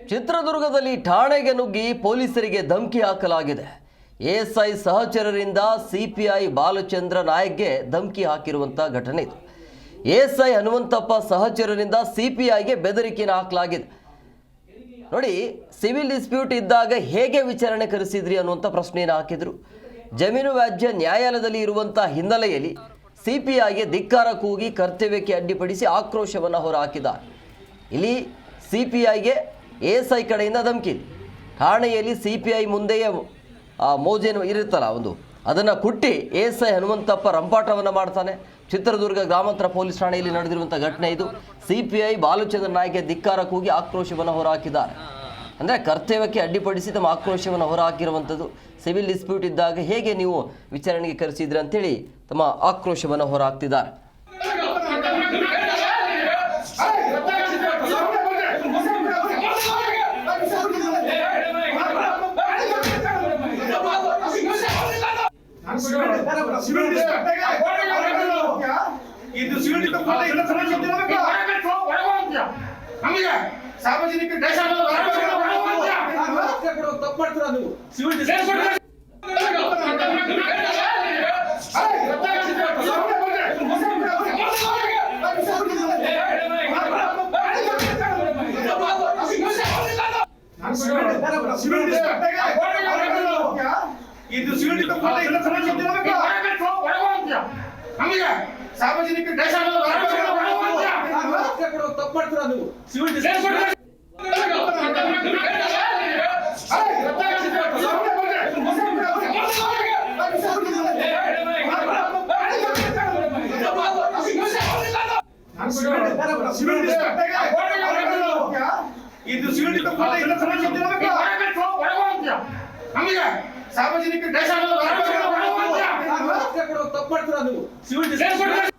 ಚಿತ್ರದುರ್ಗದಲ್ಲಿ ಠಾಣೆಗೆ ನುಗ್ಗಿ ಪೊಲೀಸರಿಗೆ ಧಮಕಿ ಹಾಕಲಾಗಿದೆ. ಎಎಸ್ಐ ಸಹಚರರಿಂದ ಸಿಪಿಐ ಬಾಲಚಂದ್ರ ನಾಯಕ್ಗೆ ಧಮಕಿ ಹಾಕಿರುವಂಥ ಘಟನೆ ಇದು. ಎಎಸ್ಐ ಹನುಮಂತಪ್ಪ ಸಹಚರರಿಂದ ಸಿಪಿಐಗೆ ಬೆದರಿಕೆಯನ್ನು ಹಾಕಲಾಗಿದೆ. ನೋಡಿ, ಸಿವಿಲ್ ಡಿಸ್ಪ್ಯೂಟ್ ಇದ್ದಾಗ ಹೇಗೆ ವಿಚಾರಣೆ ಕರೆಸಿದ್ರಿ ಅನ್ನುವಂಥ ಪ್ರಶ್ನೆಯನ್ನು ಹಾಕಿದರು. ಜಮೀನು ವ್ಯಾಜ್ಯ ನ್ಯಾಯಾಲಯದಲ್ಲಿ ಇರುವಂಥ ಹಿನ್ನೆಲೆಯಲ್ಲಿ ಸಿಪಿಐಗೆ ಧಿಕ್ಕಾರ ಕೂಗಿ ಕರ್ತವ್ಯಕ್ಕೆ ಅಡ್ಡಿಪಡಿಸಿ ಆಕ್ರೋಶವನ್ನು ಹೊರಹಾಕಿದ್ದಾರೆ. ಇಲ್ಲಿ ಸಿಪಿಐಗೆ ಎಎಸ್ಐ ಕಡೆಯಿಂದ ಧಮಕಿ. ಠಾಣೆಯಲ್ಲಿ ಸಿಪಿಐ ಮುಂದೆಯೇ ಮೋಜೇನು ಇರುತ್ತಲ್ಲ ಅದನ್ನು ಕುಟ್ಟಿ ಎಎಸ್ಐ ಹನುಮಂತಪ್ಪ ರಂಪಾಟವನ್ನು ಮಾಡ್ತಾನೆ. ಚಿತ್ರದುರ್ಗ ಗ್ರಾಮಾಂತರ ಪೊಲೀಸ್ ಠಾಣೆಯಲ್ಲಿ ನಡೆದಿರುವಂಥ ಘಟನೆ ಇದು. ಸಿಪಿಐ ಬಾಲಚಂದ್ರ ನಾಯ್ಗೆ ಧಿಕ್ಕಾರ ಕೂಗಿ ಆಕ್ರೋಶವನ್ನು ಹೊರಹಾಕಿದ್ದಾರೆ. ಅಂದರೆ ಕರ್ತವ್ಯಕ್ಕೆ ಅಡ್ಡಿಪಡಿಸಿ ತಮ್ಮ ಆಕ್ರೋಶವನ್ನು ಹೊರಹಾಕಿರುವಂಥದ್ದು. ಸಿವಿಲ್ ಡಿಸ್ಪ್ಯೂಟ್ ಇದ್ದಾಗ ಹೇಗೆ ನೀವು ವಿಚಾರಣೆಗೆ ಕರೆಸಿದ್ರಿ ಅಂತೇಳಿ ತಮ್ಮ ಆಕ್ರೋಶವನ್ನು ಹೊರಹಾಕ್ತಿದ್ದಾರೆ. ಸಾರ್ವಜನಿಕ ತಪ್ಪು ಮಾಡ್ತೀರಾ ನೀವು? ಸಿವಿಲ್ ಸಾರ್ವಜನಿಕ ತಪ್ಪು ಮಾಡ್ತೀರಾ ನೀವು? ಸಿವಿಲ್ ಸಾರ್ವಜನಿಕ ತಪ್ಪು ಮಾಡ್ತೀರಾ ನೀವು? ಸಿವಿಲ್